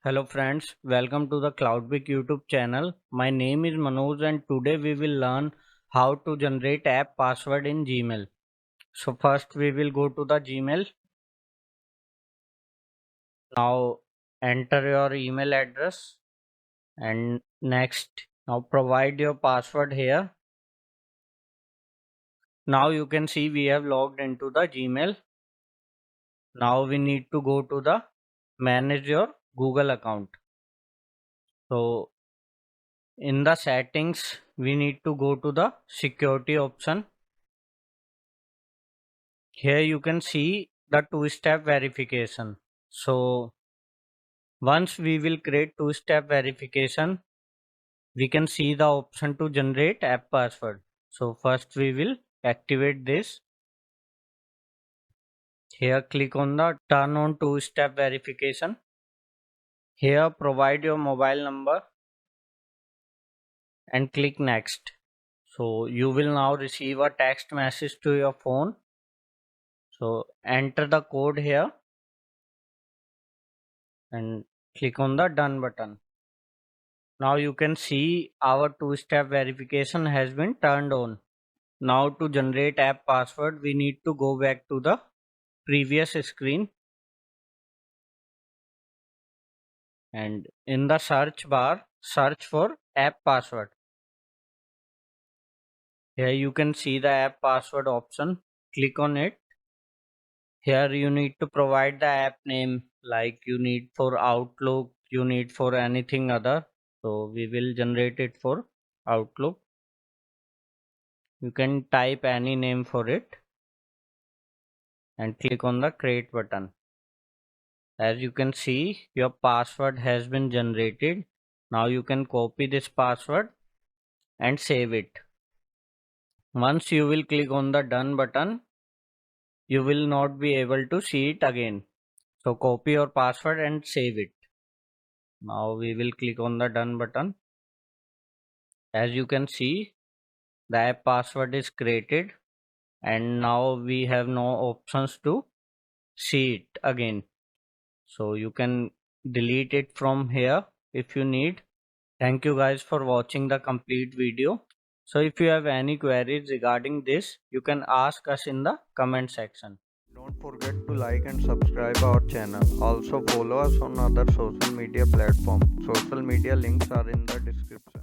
Hello friends, welcome to the Cloudpeak YouTube channel. My name is Manoj and today we will learn how to generate app password in Gmail. So first we will go to the Gmail. Now enter your email address and next now provide your password here. Now you can see we have logged into the Gmail. Now we need to go to the manage your Google account. So in the settings we need to go to the security option. Here you can see the two-step verification. So once we will create two-step verification, we can see the option to generate app password. So first we will activate this. Here click on the turn on two-step verification. Here provide your mobile number and click next. So you will now receive a text message to your phone. So enter the code here and click on the done button. Now you can see our two-step verification has been turned on. Now to generate app password, we need to go back to the previous screen and in the search bar, search for app password. Here you can see the app password option. Click on it. Here you need to provide the app name like you need for Outlook, you need for anything other. So we will generate it for Outlook. You can type any name for it and click on the create button. As you can see, your password has been generated. Now you can copy this password and save it. Once you will click on the done button, you will not be able to see it again. So copy your password and save it. Now we will click on the done button. As you can see, the app password is created and now we have no options to see it again. So you can delete it from here if you need. Thank you guys for watching the complete video. So if you have any queries regarding this, you can ask us in the comment section. Don't forget to like and subscribe our channel. Also follow us on other social media platforms. Social media links are in the description.